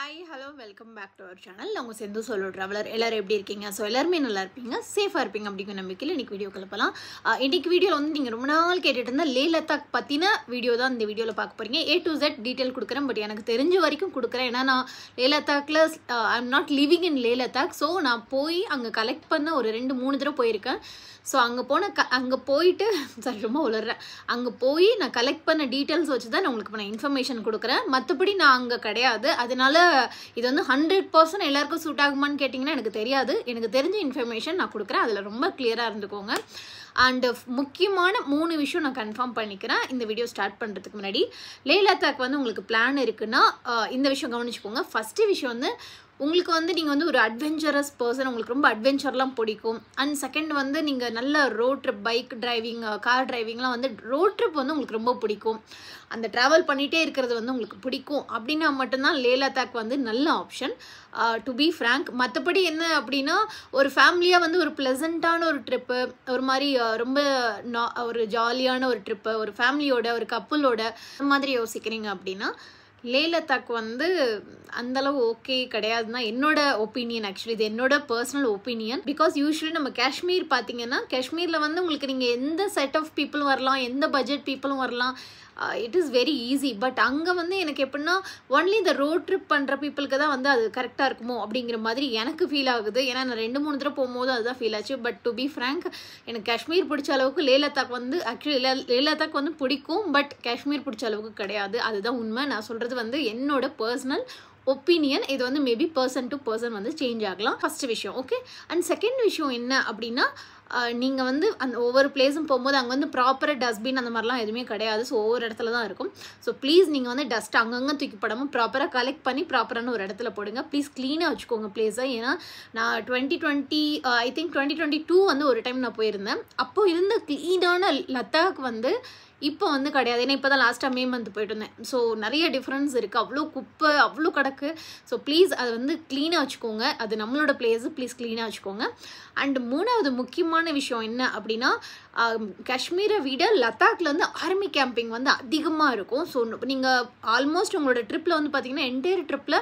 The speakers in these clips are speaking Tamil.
Hi, hello, welcome back to our channel. நாங்க செந்து solo traveler எல்லாரும் எப்படி இருக்கீங்க? சோ எல்லாரும் நல்லா இருப்பீங்க, சேஃபா இருப்பீங்க அப்படிங்கிற நம்பிக்கையில இன்னைக்கு வீடியோக்குள்ள போலாம். இன்னைக்கு வீடியோல வந்து நீங்க ரொம்ப நாள் கேட்டுட்டு இருந்த லே லதாக் பத்தின வீடியோ தான் இந்த வீடியோல பார்க்க போறீங்க. A to Z டீடைல் கொடுக்கறேன், பட் எனக்கு தெரிஞ்ச வரைக்கும் கொடுக்கறேன். ஏன்னா நான் லே லதாக்ல I am not living in Leh Ladakh. So நான் போய் அங்க கலெக்ட் பண்ண ஒரு 2-3 தடவை போயிருக்கேன். ஸோ அங்கே போயிட்டு சாரி ரொம்ப உளறேன், அங்கே போய் நான் கலெக்ட் பண்ண டீட்டெயில்ஸ் வச்சு தான் நான் உங்களுக்கு நான் இன்ஃபர்மேஷன் கொடுக்குறேன். மற்றபடி நான் அங்கே கிடையாது. அதனால இது வந்து 100% எல்லாருக்கும் சூட் ஆகுமான்னு கேட்டிங்கன்னா எனக்கு தெரியாது. எனக்கு தெரிஞ்ச இன்ஃபர்மேஷன் நான் கொடுக்குறேன், அதில் ரொம்ப கிளியராக இருந்துக்கோங்க. அண்ட் முக்கியமான 3 விஷயம் நான் கன்ஃபார்ம் பண்ணிக்கிறேன் இந்த வீடியோ ஸ்டார்ட் பண்ணுறதுக்கு முன்னாடி. லே லதாக் வந்து உங்களுக்கு பிளான் இருக்குன்னா இந்த விஷயம் கவனிச்சுக்கோங்க. ஃபஸ்ட்டு விஷயம் வந்து உங்களுக்கு வந்து நீங்கள் வந்து ஒரு அட்வென்ச்சரஸ் பர்சன், உங்களுக்கு ரொம்ப அட்வென்ச்சர்லாம் பிடிக்கும். அண்ட் செகண்ட் வந்து நீங்கள் நல்ல road trip, bike driving, car டிரைவிங்லாம் வந்து ரோட் ட்ரிப் வந்து உங்களுக்கு ரொம்ப பிடிக்கும், அந்த ட்ராவல் பண்ணிகிட்டே இருக்கிறது வந்து உங்களுக்கு பிடிக்கும் அப்படின்னா மட்டும்தான் லே லதாக் வந்து நல்ல ஆப்ஷன், டு பி ஃப்ராங்க். மற்றபடி என்ன அப்படின்னா ஒரு ஃபேமிலியாக வந்து ஒரு ப்ளசண்ட்டான ஒரு ட்ரிப்பு, ஒரு மாதிரி ரொம்ப ஒரு ஜாலியான ஒரு ட்ரிப்பு, ஒரு ஃபேமிலியோட ஒரு கப்புளோட அந்த மாதிரி யோசிக்கிறீங்க அப்படின்னா லே லதாக் வந்து அந்தளவு ஓகே கிடையாதுன்னா என்னோட ஒப்பீனியன். ஆக்சுவலி இது என்னோட பர்சனல் ஒப்பீனியன். பிகாஸ் யூஸ்வலி நம்ம காஷ்மீர் பார்த்தீங்கன்னா காஷ்மீரில் வந்து உங்களுக்கு நீங்கள் எந்த செட் ஆஃப் பீப்புளும் வரலாம், எந்த பட்ஜெட் பீப்புளும் வரலாம், it is very easy. But அங்கே வந்து எனக்கு எப்படின்னா ஒன்லி இந்த ரோட் ட்ரிப் பண்ணுற பீப்புளுக்கு தான் வந்து அது கரெக்டாக இருக்குமோ அப்படிங்கிற மாதிரி எனக்கு ஃபீல் ஆகுது. ஏன்னா நான் 2-3 தடவை போகும்போது அதுதான் ஃபீல் ஆச்சு. பட் டு பி ஃப்ராங்க் எனக்கு காஷ்மீர் பிடிச்ச அளவுக்கு லே லதாக் வந்து ஆக்சுவலி லே லதாக் வந்து பிடிக்கும், பட் காஷ்மீர் பிடிச்ச அளவுக்கு கிடையாது. அதுதான் உண்மை. நான் சொல்கிறது வந்து என்னோட பர்சனல் ஒப்பீனியன். இது வந்து மேபி பர்சன் டு பர்சன் வந்து சேஞ்ச் ஆகலாம். ஃபர்ஸ்ட் விஷயம் ஓகே. அண்ட் செகண்ட் விஷயம் என்ன அப்படின்னா நீங்கள் வந்து அந்த ஒவ்வொரு பிளேஸும் போகும்போது அங்கே வந்து ப்ராப்பராக டஸ்ட்பின் அந்த மாதிரிலாம் எதுவுமே கிடையாது. ஸோ ஒவ்வொரு இடத்துல தான் இருக்கும். ஸோ ப்ளீஸ் நீங்கள் வந்து டஸ்ட் அங்கங்கே தூக்கி போடாமல் ப்ராப்பராக கலெக்ட் பண்ணி ப்ராப்பரான ஒரு இடத்துல போடுங்க. ப்ளீஸ் க்ளீனாக வச்சுக்கோங்க பிளேஸை. ஏன்னா நான் 2020 ஐ திங்க் 2022 வந்து ஒரு டைம் நான் போயிருந்தேன். அப்போது இருந்த க்ளீனான லதாக் வந்து இப்போ வந்து கிடையாது. ஏன்னா இப்போ தான் லாஸ்ட்டாக மே மந்த் போயிட்டு இருந்தேன். ஸோ நிறைய டிஃப்ரென்ஸ் இருக்குது. அவ்வளோ குப்பை, அவ்வளோ கிடக்கு. ஸோ ப்ளீஸ் அதை வந்து க்ளீனாக வச்சுக்கோங்க. அது நம்மளோட பிளேஸு, ப்ளீஸ் க்ளீனாக வச்சுக்கோங்க. அண்ட் 3வது முக்கியமான விஷயம் என்ன அப்படின்னா காஷ்மீரை விட லதாக்ல வந்து ஆர்மி கேம்பிங் வந்து அதிகமாக இருக்கும். ஸோ நீங்கள் ஆல்மோஸ்ட் உங்களோட ட்ரிப்பில் வந்து பார்த்தீங்கன்னா என்டையர் ட்ரிப்பில்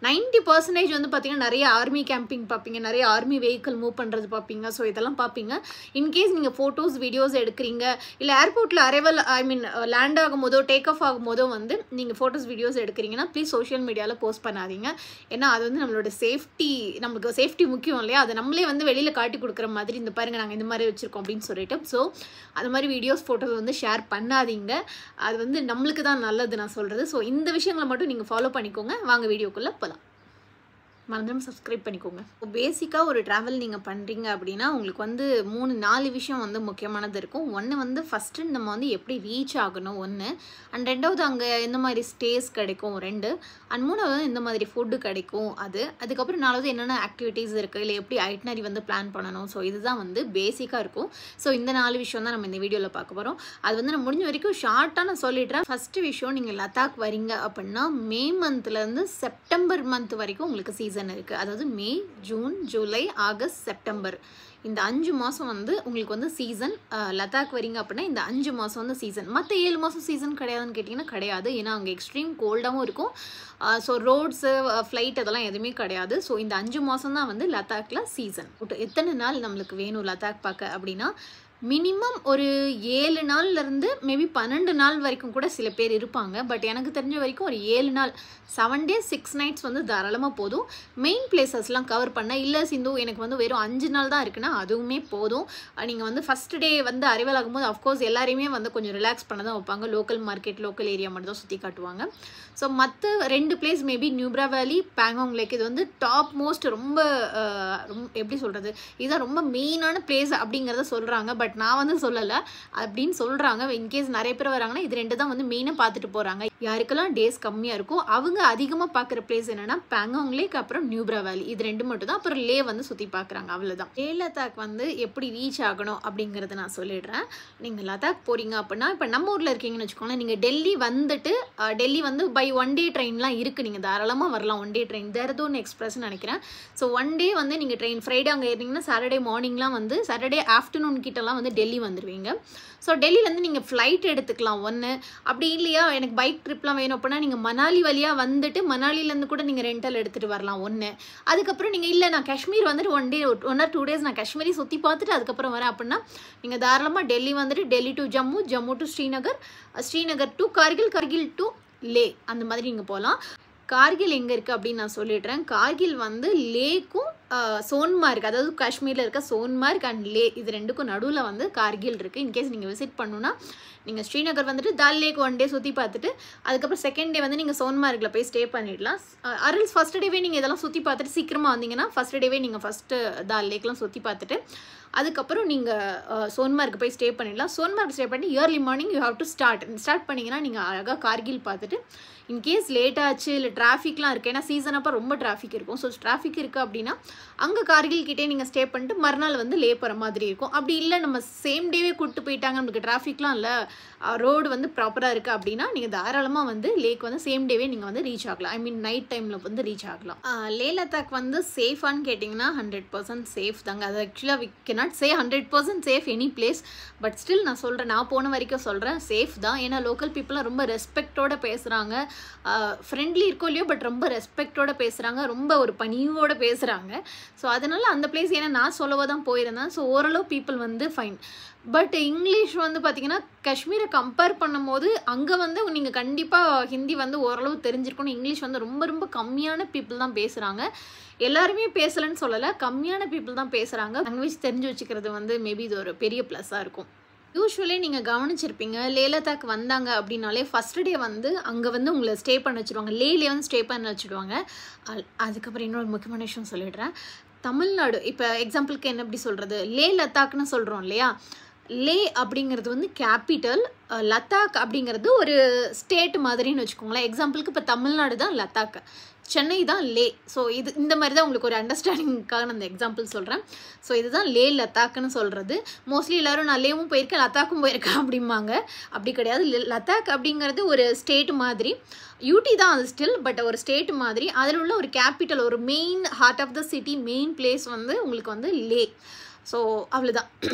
90% வந்து பார்த்தீங்கன்னா நிறைய ஆர்மி கேம்பிங் பார்ப்பீங்க, நிறைய ஆர்மி வெஹிக்கிள் மூவ் பண்ணுறது பார்ப்பீங்க. ஸோ இதெல்லாம் பார்ப்பீங்க. இன்கேஸ் நீங்கள் ஃபோட்டோஸ் வீடியோஸ் எடுக்கிறீங்க, இல்லை ஏர்போர்ட்டில் அரைவல் ஐ மீன் லேண்ட் ஆகும் போதோ டேக் ஆஃப் ஆகும் போதோ வந்து நீங்கள் ஃபோட்டோஸ் வீடியோஸ் எடுக்கிறீங்கன்னா ப்ளீஸ் சோஷியல் மீடியாவில் போஸ்ட் பண்ணாதீங்க. ஏன்னா அது வந்து நம்மளோட சேஃப்டி, நம்மளுக்கு சேஃப்டி முக்கியம் இல்லையா? அதை நம்மளே வந்து வெளியில் காட்டி கொடுக்குற மாதிரி இந்த பாருங்கள் நாங்கள் இந்த மாதிரி வச்சுருக்கோம் அப்படின்னு சொல்லிட்டு. ஸோ அது மாதிரி வீடியோஸ் ஃபோட்டோஸ் வந்து ஷேர் பண்ணாதீங்க. அது வந்து நம்மளுக்கு தான் நல்லது நான் சொல்கிறது. ஸோ இந்த விஷயங்களை மட்டும் நீங்கள் ஃபாலோ பண்ணிக்கோங்க. வாங்க வீடியோக்குள்ளே போகலாம். மறந்துடும் சப்ஸ்கிரைப் பண்ணிக்கோங்க. பேசிக்காக ஒரு ட்ராவல் நீங்கள் பண்ணுறீங்க அப்படின்னா உங்களுக்கு வந்து 3-4 விஷயம் வந்து முக்கியமானது இருக்கும். ஒன்று வந்து ஃபஸ்ட்டு நம்ம வந்து எப்படி ரீச் ஆகணும், ஒன்று. அண்ட் 2வது அங்கே எந்த மாதிரி ஸ்டேஸ் கிடைக்கும், 2. அண்ட் 3வது இந்த மாதிரி ஃபுட்டு கிடைக்கும், அது. அதுக்கப்புறம் 4வது என்னென்ன ஆக்டிவிட்டீஸ் இருக்குது, இல்லை எப்படி ஐட்னரி வந்து பிளான் பண்ணணும். ஸோ இதுதான் வந்து பேசிக்காக இருக்கும். ஸோ இந்த 4 விஷயம் தான் நம்ம இந்த வீடியோவில் பார்க்க போகிறோம். அது வந்து நான் முடிஞ்ச வரைக்கும் ஷார்ட்டாக நான் சொல்லிடுறேன். ஃபஸ்ட்டு விஷயம், நீங்கள் லதாக் வரீங்க அப்படின்னா மே மந்த்லேருந்து செப்டம்பர் மந்த் வரைக்கும் உங்களுக்கு சீசன் இருக்குது. அதாவது மே, ஜூன், ஜூலை, ஆகஸ்ட், செப்டம்பர் இந்த 5 மாதம் வந்து உங்களுக்கு வந்து சீசன். லதாக் வரீங்க அப்படின்னா இந்த 5 மாதம் வந்து சீசன். மற்ற 7 மாதம் சீசன் கிடையாதுன்னு கேட்டிங்கன்னா கிடையாது. ஏன்னா அங்கே எக்ஸ்ட்ரீம் கோல்டாகவும் இருக்கும். ஸோ ரோட்ஸு, ஃப்ளைட் அதெல்லாம் எதுவுமே கிடையாது. ஸோ இந்த 5 மாதம் தான் வந்து லதாக்கில் சீசன். எத்தனை நாள் நம்மளுக்கு வேணும் லதாக் பார்க்க அப்படின்னா மினிமம் ஒரு 7 நாள்லேருந்து மேபி 12 நாள் வரைக்கும் கூட சில பேர் இருப்பாங்க. பட் எனக்கு தெரிஞ்ச வரைக்கும் ஒரு 7 நாள் 7 days 6 nights வந்து தாராளமாக போதும். மெயின் பிளேசஸ்லாம் கவர் பண்ண. இல்லை சிந்து எனக்கு வந்து வெறும் 5 நாள் தான் இருக்குன்னா அதுவுமே போதும். நீங்கள் வந்து ஃபஸ்ட் டே வந்து அரைவல் ஆகும்போது அஃப்கோர்ஸ் எல்லாரையுமே வந்து கொஞ்சம் ரிலாக்ஸ் பண்ண தான் வைப்பாங்க. லோக்கல் மார்க்கெட், லோக்கல் ஏரியா மட்டும் தான் சுற்றி காட்டுவாங்க. ஸோ மற்ற 2 பிளேஸ் மேபி நியூப்ரா வேலி, பேங்காங் லேக், இது வந்து டாப் மோஸ்ட் ரொம்ப எப்படி சொல்கிறது, இதுதான் ரொம்ப மெயினான பிளேஸ் அப்படிங்கிறத சொல்கிறாங்க. பட் நான் வந்து சொல்லலை அப்படின்னு சொல்கிறாங்க. இன்கேஸ் நிறைய பேர் வராங்கன்னா இது 2 தான் வந்து மெயினாக பார்த்துட்டு போகிறாங்க. யாருக்கெல்லாம் டேஸ் கம்மியாக இருக்கும் அவங்க அதிகமாக பார்க்குற பிளேஸ் என்னென்னா பேங்காங் லேக், அப்புறம் நியூப்ரா வேலி, இது 2 மட்டும் தான். அப்புறம் லே வந்து சுற்றி பார்க்குறாங்க, அவ்வளோதான். லே லதாக் வந்து எப்படி ரீச் ஆகணும் அப்படிங்கிறத நான் சொல்லிடுறேன். நீங்கள் லதாக் போகிறீங்க அப்படின்னா இப்போ நம்ம ஊரில் இருக்கீங்கன்னு வச்சுக்கோங்களேன். நீங்கள் டெல்லி வந்துட்டு டெல்லி வந்து பை 1 day ட்ரெயின்லாம் இருக்குது. நீங்கள் தாராளமாக வரலாம். 1 day ட்ரெயின், தேர்தோன் எக்ஸ்பிரஸ்ன்னு நினைக்கிறேன். ஸோ 1 day வந்து நீங்கள் ட்ரெயின் ஃப்ரைடே அங்கே ஏறினீங்கன்னா சாட்டர்டே மார்னிங்லாம் வந்து சாட்டர்டே ஆஃப்டர்நூன் கிட்டலாம் வந்து டெல்லி வந்துடுவீங்க. ஸோ டெல்லியிலேருந்து நீங்கள் ஃப்ளைட் எடுத்துக்கலாம் ஒன்று. அப்படி இல்லையா எனக்கு பைக் ட்ரிப்லாம் வேணும் அப்படின்னா நீங்கள் மணாலி வழியாக வந்துட்டு மணாலிலேருந்து கூட நீங்கள் ரெண்டல் எடுத்துகிட்டு வரலாம் ஒன்று. அதுக்கப்புறம் நீங்கள் இல்லை நான் காஷ்மீர் வந்துட்டு 1 or 2 days நான் காஷ்மீரி சுற்றி பார்த்துட்டு அதுக்கப்புறம் வரேன் அப்படின்னா நீங்கள் தாராளமாக டெல்லி வந்துட்டு Delhi to Jammu, Jammu to Srinagar, Srinagar to Kargil, Kargil to Leh அந்த மாதிரி நீங்கள் போகலாம். கார்கில் எங்கே இருக்குது அப்படின்னு நான் சொல்லிடுறேன். கார்கில் வந்து லேக்கும் சோன்மார்க், அதாவது காஷ்மீரில் இருக்க சோன்மார்க் அண்ட் லே இது ரெண்டுக்கும் நடுவில் வந்து கார்கில் இருக்குது. இன்கேஸ் நீங்கள் விசிட் பண்ணணுன்னா நீங்கள் ஸ்ரீநகர் வந்துட்டு தால் லேக் 1 day சுற்றி பார்த்துட்டு அதுக்கப்புறம் செகண்ட் டே வந்து நீங்கள் சோன்மார்க்கில் போய் ஸ்டே பண்ணிடலாம். அரல்ஸ் ஃபஸ்ட் டேவே நீங்கள் இதெல்லாம் சுற்றி பார்த்துட்டு சீக்கிரமாக வந்தீங்கன்னா ஃபஸ்ட் டேவே நீங்கள் ஃபஸ்ட்டு தால் லேக்லாம் சுற்றி பார்த்துட்டு அதுக்கப்புறம் நீங்கள் சோன்மார்க்கு போய் ஸ்டே பண்ணிடலாம். சோன்மார்க் ஸ்டே பண்ணி early morning you have to start பண்ணிங்கன்னா நீங்கள் அழகாக கார்கில் பார்த்துட்டு இன்கேஸ் லேட் ஆச்சு இல்லை டிராஃபிக்லாம் இருக்குது, ஏன்னா சீசன் அப்போ ரொம்ப டிராஃபிக் இருக்கும். ஸோ டிராஃபிக் இருக்குது அப்படின்னா அங்கே கார்கில் கிட்டே நீங்கள் ஸ்டே பண்ணிட்டு மறுநாள் வந்து லே போகிற மாதிரி இருக்கும். அப்படி இல்லை நம்ம சேம் டேவே கூப்பிட்டு போயிட்டாங்க நமக்கு டிராஃபிக்லாம் இல்லை ரோடு வந்து ப்ராப்பராக இருக்குது அப்படின்னா நீங்கள் தாராளமாக வந்து லேக் வந்து சேம் டேவே நீங்கள் வந்து ரீச் ஆகலாம். ஐ மீன் நைட் டைமில் வந்து ரீச் ஆகலாம். லே லத்தாக் வந்து சேஃபான்னு கேட்டிங்கன்னா 100% சேஃப் தாங்க. அது ஆக்சுவலாக we cannot say 100% safe any place. But still நான் சொல்கிறேன், நான் போன வரைக்கும் சொல்கிறேன் சேஃப் தான். ஏன்னா லோக்கல் பீப்புளாக ரொம்ப ரெஸ்பெக்டோடு பேசுகிறாங்க, ஃப்ரெண்ட்லி இருக்கோ இல்லையோ பட் ரொம்ப ரெஸ்பெக்டோடு பேசுகிறாங்க, ரொம்ப ஒரு பணிவோடு பேசுகிறாங்க. ஸோ அதனால் அந்த பிளேஸ் ஏன்னா நான் சொல்லவோ தான் போயிருந்தேன். ஸோ ஓரளவு பீப்புள் வந்து ஃபைன். பட் இங்கிலீஷ் வந்து பார்த்திங்கன்னா காஷ்மீரை கம்பேர் பண்ணும்போது அங்கே வந்து நீங்கள் கண்டிப்பாக ஹிந்தி வந்து ஓரளவு தெரிஞ்சிருக்கணும். இங்கிலீஷ் வந்து ரொம்ப ரொம்ப கம்மியான பீப்புள் தான் பேசுகிறாங்க. எல்லாருமே பேசலைன்னு சொல்லலை, கம்மியான பீப்புள் தான் பேசுகிறாங்க. லாங்குவேஜ் தெரிஞ்சு வச்சுக்கிறது வந்து மேபி இது ஒரு பெரிய ப்ளஸ்ஸாக இருக்கும். யூஸ்வலி நீங்கள் கவனிச்சிருப்பீங்க லே லத்தாக் வந்தாங்க அப்படின்னாலே ஃபஸ்ட் டே வந்து அங்கே வந்து உங்களை ஸ்டே பண்ண வச்சுருவாங்க, லேலே வந்து ஸ்டே பண்ண வச்சுடுவாங்க. அதுக்கப்புறம் இன்னொரு முக்கியமான விஷயம் சொல்லிடுறேன். தமிழ்நாடு இப்போ எக்ஸாம்பிளுக்கு என்ன எப்படி சொல்கிறது, லே லத்தாக்னு சொல்கிறோம் இல்லையா, லே அப்படிங்கிறது வந்து கேபிட்டல், லத்தாக் அப்படிங்கிறது ஒரு ஸ்டேட் மாதிரின்னு வச்சுக்கோங்களேன். எக்ஸாம்பிளுக்கு இப்போ தமிழ்நாடு தான் லத்தாக், சென்னை தான் லே. ஸோ இது இந்த மாதிரி தான் உங்களுக்கு ஒரு அண்டர்ஸ்டாண்டிங்காக நான் அந்த எக்ஸாம்பிள் சொல்கிறேன். ஸோ இதுதான் லே லத்தாக்னு சொல்கிறது. மோஸ்ட்லி எல்லோரும் நான் லேவும் போயிருக்கேன் லத்தாக்கும் போயிருக்கேன் அப்படிம்பாங்க. அப்படி கிடையாது. லத்தாக் அப்படிங்கிறது ஒரு ஸ்டேட் மாதிரி, யூடி தான் அது ஸ்டில், பட் ஒரு ஸ்டேட் மாதிரி. அதில் உள்ள ஒரு கேபிட்டல், ஒரு main heart of the city, main place வந்து உங்களுக்கு வந்து லே. ஸோ அவ்வளோதான்.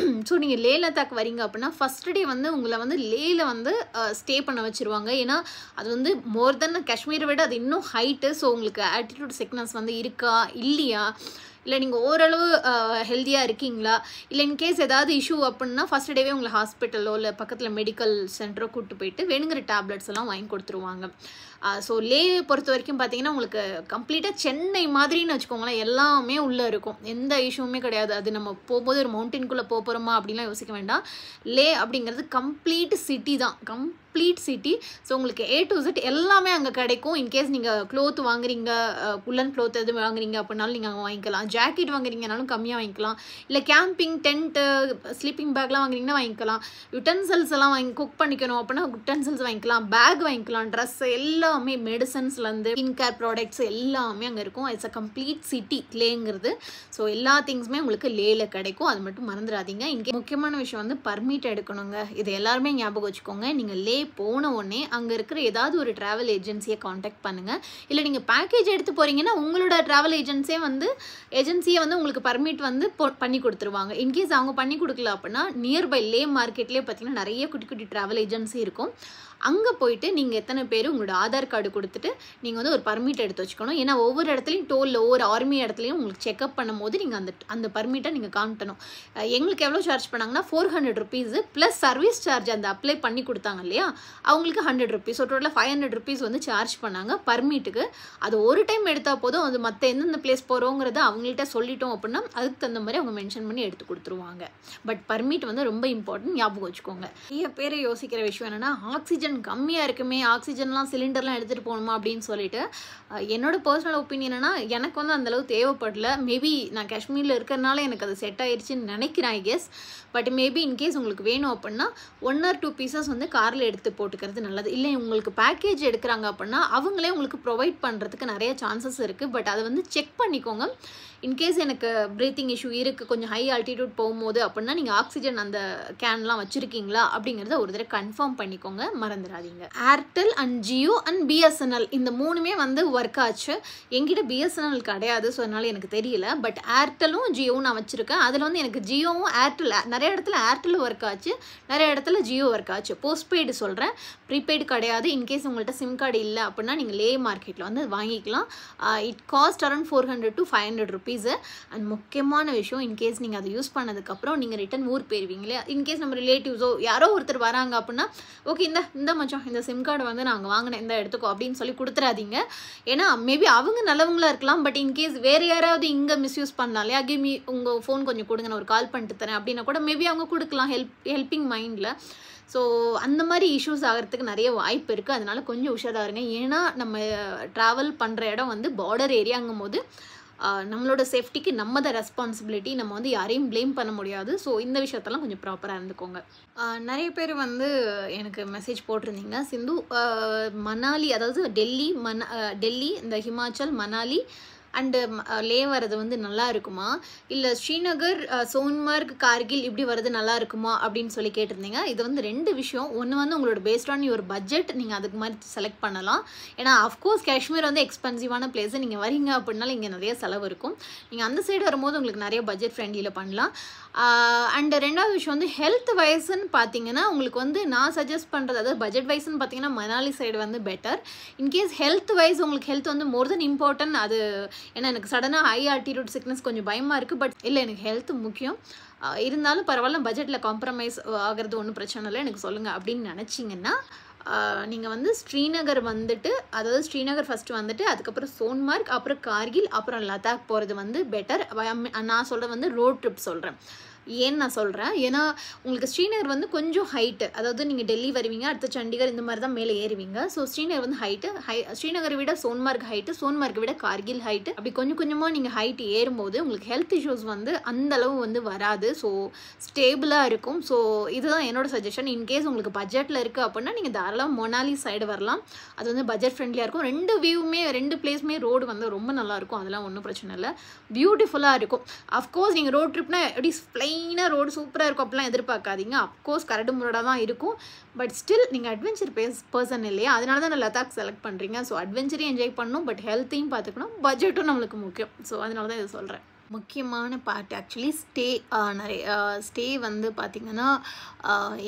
ஸோ நீங்கள் லே லத்தாக் வரீங்க அப்படின்னா ஃபஸ்ட் டே வந்து உங்களை வந்து லேயில் வந்து ஸ்டே பண்ண வச்சுருவாங்க. ஏன்னா அது வந்து மோர் தென் காஷ்மீரை விட அது இன்னும் ஹைட்டு. ஸோ உங்களுக்கு ஆல்டிடியூட் சிக்னஸ் வந்து இருக்கா இல்லையா, இல்லை நீங்கள் ஓரளவு ஹெல்த்தியாக இருக்கீங்களா, இல்லை இன்கேஸ் ஏதாவது இஷ்யூ அப்படின்னா ஃபஸ்ட் டேவே உங்களை ஹாஸ்பிட்டலோ இல்லை பக்கத்தில் மெடிக்கல் சென்டரோ கூப்பிட்டு போயிட்டு வேணுங்கிற டேப்லெட்ஸ் எல்லாம் வாங்கி கொடுத்துருவாங்க. ஸோ லே பொறுத்த வரைக்கும் பார்த்தீங்கன்னா உங்களுக்கு கம்ப்ளீட்டாக சென்னை மாதிரின்னு வச்சுக்கோங்களேன், எல்லாமே உள்ளே இருக்கும், எந்த இஷ்யூவுமே கிடையாது. அது நம்ம போகும்போது ஒரு மவுண்டனுக்குள்ளே போகிறோமா அப்படின்லாம் யோசிக்க வேண்டாம். லே அப்படிங்கிறது கம்ப்ளீட் சிட்டி தான், கம்ப்ளீட் சிட்டி. ஸோ உங்களுக்கு A to Z எல்லாமே அங்கே கிடைக்கும். இன்கேஸ் நீங்கள் க்ளோத் வாங்குறீங்க, உல்லன் க்ளோத் எது வாங்குறீங்க அப்படின்னாலும் நீங்கள் அங்கே வாங்கிக்கலாம். ஜாக்கெட் வாங்குறீங்கனாலும் கம்மியாக வாங்கிக்கலாம். இல்லை கேம்பிங் டென்ட்டு ஸ்லீப்பிங் பேக்லாம் வாங்குறீங்கன்னா வாங்கிக்கலாம். யுட்டென்சில்ஸ் எல்லாம் வாங்கி குக் பண்ணிக்கணும் அப்படின்னா யுட்டென்சில்ஸ் வாங்கிக்கலாம், பேக் வாங்கிக்கலாம், ட்ரெஸ் எல்லாமே, மெடிசன்ஸ்லேருந்து ஸ்கின் கேர் ப்ராடக்ட்ஸ் எல்லாமே அங்கே இருக்கும். இட்ஸ் அ கம்ப்ளீட் சிட்டி லேங்கிறது. ஸோ எல்லா திங்ஸுமே உங்களுக்கு லேயில் கிடைக்கும், அது மட்டும் மறந்துடாதீங்க. இங்கே முக்கியமான விஷயம் வந்து பர்மிட் எடுக்கணுங்க. இது எல்லாருமே ஞாபகம் வச்சுக்கோங்க. நீங்கள் லே போன உடனே அங்கே இருக்கிற ஏதாவது ஒரு ட்ராவல் ஏஜென்சியை காண்டாக்ட் பண்ணுங்கள். இல்லை நீங்கள் பேக்கேஜ் எடுத்து போகிறீங்கன்னா உங்களோட ட்ராவல் ஏஜென்சியே வந்து உங்களுக்கு பர்மிட் வந்து பண்ணி கொடுத்துருவாங்க. இன்கேஸ் அவங்க பண்ணி கொடுக்கல அப்படின்னா நியர்பை லே மார்க்கெட்லேயே பார்த்தீங்கன்னா நிறைய குட்டி குட்டி ட்ராவல் ஏஜென்சி இருக்கும். அங்கே போயிட்டு நீங்கள் எத்தனை பேர் உங்களோட ஆதார் கார்டு கொடுத்துட்டு நீங்கள் வந்து ஒரு பர்மிட் எடுத்து வச்சுக்கணும். ஏன்னா ஒவ்வொரு இடத்துலையும் டோலில் ஒவ்வொரு ஆர்மி இடத்துலையும் உங்களுக்கு செக்அப் பண்ணும் போது நீங்கள் அந்த பர்மிட்டை நீங்கள் காமிட்டணும். எங்களுக்கு எவ்வளோ சார்ஜ் பண்ணாங்கன்னா 400 rupees ப்ளஸ் சர்வீஸ் சார்ஜ் அந்த அப்ளை பண்ணி கொடுத்தாங்க இல்லையா, அவங்களுக்கு 100 rupees. ஸோ டோட்டலாக 500 rupees வந்து சார்ஜ் பண்ணாங்க பர்மிட்டுக்கு. அது ஒரு டைம் எடுத்தால் போதும். அது மற்ற எந்தெந்த பிளேஸ் போகிறோங்கிறத அவங்கள்ட்ட சொல்லிட்டோம் அப்படின்னா அதுக்கு தகுந்த மாதிரி அவங்க மென்ஷன் பண்ணி எடுத்து கொடுத்துருவாங்க. பட் பர்மிட் வந்து ரொம்ப இம்பார்ட்டன்ட், ஞாபகம் வச்சுக்கோங்க. நிறைய பேர் யோசிக்கிற விஷயம் என்னென்னா ஆக்சிஜன் கம்மியாக இருக்குமே, ஆக்சிஜன்லாம் சிலிண்டர்லாம் எடுத்துகிட்டு போகணுமா அப்படின்னு சொல்லிட்டு. என்னோட பர்சனல் ஒப்பீனியன்னா எனக்கு வந்து அந்தளவு தேவைப்படல. மேபி நான் காஷ்மீரில் இருக்கிறனால எனக்கு அது செட் ஆயிடுச்சுன்னு நினைக்கிறேன் I guess. But maybe in case உங்களுக்கு வேணும் அப்படின்னா 1 or 2 pieces வந்து காரில் எடுத்து போட்டுக்கிறது நல்லது. இல்லை உங்களுக்கு பேக்கேஜ் எடுக்கிறாங்க அப்படின்னா அவங்களே உங்களுக்கு ப்ரொவைட் பண்ணுறதுக்கு நிறைய சான்சஸ் இருக்குது. பட் அதை வந்து செக் பண்ணிக்கோங்க. இன்கேஸ் எனக்கு ப்ரீத்திங் இஷ்யூ இருக்குது, கொஞ்சம் ஹை ஆல்டிடியூட் போகும்போது அப்படின்னா நீங்கள் ஆக்சிஜன் அந்த கேன்லாம் வச்சுருக்கீங்களா அப்படிங்கிறத ஒரு தடவை கன்ஃபார்ம் பண்ணிக்கோங்க. மறந்துடாதீங்க. Airtel and Jio and BSNL இந்த மூணுமே வந்து ஒர்க் ஆச்சு. என்கிட்ட பிஎஸ்என்எல் கிடையாது, ஸோ அதனால எனக்கு தெரியல. பட் ஏர்டெல்லும் ஜியோவும் நான் வச்சுருக்கேன். அதில் வந்து எனக்கு ஜியோவும் ஏர்டெல் நிறைய இடத்துல ஏர்டெல் ஒர்க் ஆச்சு, நிறைய இடத்துல ஜியோ ஒர்க் ஆச்சு. போஸ்ட்பெய்டு சொல்கிறேன், ப்ரீபெய்டு கிடையாது. இன்கேஸ் உங்கள்கிட்ட சிம் கார்டு இல்லை அப்படின்னா நீங்கள் லே மார்க்கெட்டில் வந்து வாங்கிக்கலாம். It cost around 400 to 500 rupees. And முக்கியமான விஷயம், இன்கேஸ் நீங்கள் அதை யூஸ் பண்ணதுக்கப்புறம் நீங்கள் ரிட்டன் ஊர் போயிருவீங்களே, இன்கேஸ் நம்ம ரிலேட்டிவ்ஸோ யாரோ ஒருத்தர் வராங்க அப்படின்னா, ஓகே இந்த மச்சான் இந்த சிம் கார்டு வந்து நாங்கள் வாங்கினேன், இந்த எடுத்துக்கோ அப்படின்னு சொல்லி கொடுத்துறாதீங்க. ஏன்னா மேபி அவங்க நல்லவங்களா இருக்கலாம், பட் இன்கேஸ் வேறு யாராவது இங்கே மிஸ்யூஸ் பண்ணலாம் இல்லையா, கிவ் மீ உங்கள் ஃபோன் கொஞ்சம் கொடுங்க, நான் ஒரு கால் பண்ணிட்டு தரேன் அப்படின்னா கூட மேபி அவங்க கொடுக்கலாம் ஹெல்பிங் மைண்டில். ஸோ அந்த மாதிரி இஷ்யூஸ் ஆகிறதுக்கு நிறைய வாய்ப்பு இருக்குது. அதனால கொஞ்சம் உஷாராக இருங்க. ஏன்னா நம்ம ட்ராவல் பண்ணுற இடம் வந்து பார்டர் ஏரியாங்கும் போது நம்மளோட சேஃப்டிக்கு நம்ம தான் ரெஸ்பான்சிபிலிட்டி, நம்ம வந்து யாரையும் ப்ளேம் பண்ண முடியாது. ஸோ இந்த விஷயத்தெல்லாம் கொஞ்சம் ப்ராப்பராக இருந்துக்கோங்க. நிறைய பேர் வந்து எனக்கு மெசேஜ் போட்டிருந்தீங்க, சிந்து மணாலி, அதாவது டெல்லி இந்த ஹிமாச்சல் மணாலி அண்டு லே வர்றது வந்து நல்லா இருக்குமா, இல்லை ஸ்ரீநகர் சோன்மார்க் கார்கில் இப்படி வர்றது நல்லா இருக்குமா அப்படின்னு சொல்லி கேட்டிருந்தீங்க. இது வந்து ரெண்டு விஷயம். ஒன்று வந்து உங்களோட பேஸ்ட் ஆன் யுவர் பட்ஜெட், நீங்கள் அதுக்கு மாதிரி செலக்ட் பண்ணலாம். ஏன்னா அஃப்கோர்ஸ் காஷ்மீர் வந்து எக்ஸ்பென்சிவான பிளேஸு, நீங்கள் வரீங்க அப்படின்னாலும் இங்கே நிறைய செலவு இருக்கும். நீங்கள் அந்த சைடு வரும்போது உங்களுக்கு நிறைய பட்ஜெட் ஃப்ரெண்ட்லியில் பண்ணலாம். அண்டு ரெண்டாவது விஷயம் வந்து ஹெல்த் வைஸ்ன்னு பார்த்தீங்கன்னா உங்களுக்கு வந்து நான் சஜஸ்ட் பண்ணுறது, அதாவது பட்ஜெட் வைஸ்ன்னு பார்த்தீங்கன்னா மணாலி சைடு வந்து பெட்டர். இன்கேஸ் ஹெல்த் வைஸ் உங்களுக்கு ஹெல்த் வந்து மோர் தென் இம்பார்ட்டன்ட். அது ஏன்னா எனக்கு சடனாக ஹை ஆல்டிடியூட் சிக்னஸ் கொஞ்சம் பயமாக இருக்குது, பட் இல்லை எனக்கு ஹெல்த் முக்கியம், இருந்தாலும் பரவாயில்ல பட்ஜெட்டில் காம்ப்ரமைஸ் ஆகிறது ஒன்றும் பிரச்சனை இல்லை, எனக்கு சொல்லுங்கள் அப்படின்னு நினச்சிங்கன்னா நீங்கள் வந்து ஸ்ரீநகர் வந்துட்டு, அதாவது ஸ்ரீநகர் ஃபஸ்ட்டு வந்துட்டு அதுக்கப்புறம் சோன்மார்க், அப்புறம் கார்கில், அப்புறம் லடாக் போகிறது வந்து பெட்டர். நான் சொல்கிறது வந்து ரோட் ட்ரிப் சொல்கிறேன். ஏன்னு நான் சொல்கிறேன், ஏன்னா உங்களுக்கு ஸ்ரீநகர் வந்து கொஞ்சம் ஹைட்டு, அதாவது நீங்கள் டெல்லி வருவீங்க, அடுத்து சண்டிகர் இந்த மாதிரி தான் மேலே ஏறுவீங்க. ஸோ ஸ்ரீநகர் வந்து ஸ்ரீநகரை விட சோன்மார்க் ஹைட்டு, சோன்மார்க்கை விட கார்கில் ஹைட்டு. அப்படி கொஞ்சம் கொஞ்சமாக நீங்கள் ஹைட் ஏறும்போது உங்களுக்கு ஹெல்த் இஷ்யூஸ் வந்து அந்தளவு வந்து வராது. ஸோ ஸ்டேபிளாக இருக்கும். ஸோ இதுதான் என்னோட சஜஷன். இன்கேஸ் உங்களுக்கு பட்ஜெட்டில் இருக்குது அப்படின்னா நீங்கள் தாராளமாக மொனாலி சைடு வரலாம். அது வந்து பட்ஜெட் ஃப்ரெண்ட்லியாக இருக்கும். ரெண்டு பிளேஸுமே ரோடு வந்து ரொம்ப நல்லாயிருக்கும், அதெல்லாம் ஒன்றும் பிரச்சனை இல்லை, பியூட்டிஃபுல்லாக இருக்கும். அஃப்கோர்ஸ் நீங்கள் ரோட் ட்ரிப்னா எப்படி ப்ளைனாக ரோடு சூப்பராக இருக்கும் அப்படிலாம் எதிர்பார்க்காதீங்க. அஃப்கோர்ஸ் கரடு முரடாக தான் இருக்கும், பட் ஸ்டில் நீங்கள் அட்வென்ச்சர் பர்சன் இல்லையா, அதனால தான் நான் லடாக் செலக்ட் பண்ணுறீங்க. ஸோ அட்வென்ச்சரையும் என்ஜாய் பண்ணணும், பட் ஹெல்த்தையும் பார்த்துக்கணும், பட்ஜெட்டும் நம்மளுக்கு முக்கியம். ஸோ அதனால தான் இதை சொல்கிறேன். முக்கியமான பார்ட் ஆக்சுவலி ஸ்டே வந்து பார்த்திங்கன்னா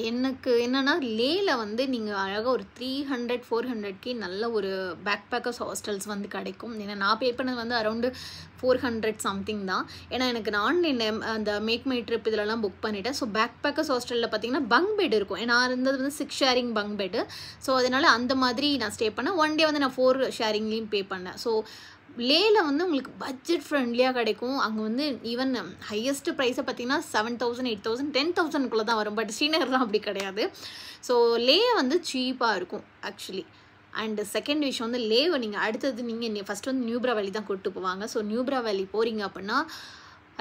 எனக்கு என்னென்னா லேயில் வந்து நீங்கள் அழகாக ஒரு 300-400 நல்ல ஒரு பேக் பேக்கர்ஸ் ஹாஸ்டல்ஸ் வந்து கிடைக்கும். ஏன்னா நான் பே பண்ணது வந்து அரௌண்டு 400 சம்திங் தான். ஏன்னா எனக்கு நான் ஆன்லைனில் அந்த மேக் மை ட்ரிப் இதிலலாம் புக் பண்ணிவிட்டேன். ஸோ பேக் பேக்கர்ஸ் ஹாஸ்டலில் பார்த்திங்கன்னா பங்க் பெட் இருக்கும். நான் இருந்தது வந்து 6 ஷேரிங் பங்க் பெட்டு. ஸோ அதனால் அந்த மாதிரி நான் ஸ்டே பண்ணேன். 1 டே வந்து நான் 4 ஷேரிங்லேயும் பே பண்ணேன். ஸோ லேயில் வந்து உங்களுக்கு பட்ஜெட் ஃப்ரெண்ட்லியாக கிடைக்கும். அங்கே வந்து ஈவன் ஹையஸ்ட் ப்ரைஸை பார்த்தீங்கன்னா 7,000, 8,000, 10,000க்குள்ளே தான் வரும். பட் ஸ்ரீநகர்லாம் அப்படி கிடையாது. ஸோ லே வந்து சீப்பாக இருக்கும் ஆக்சுவலி. அண்ட் செகண்ட் விஷயம் வந்து லேவை நீங்கள் அடுத்தது நீங்கள் ஃபஸ்ட்டு வந்து நியூப்ரா வேலி தான் கூப்பிட்டு போவாங்க. ஸோ நியூப்ரா வேலி போகிறீங்க அப்படின்னா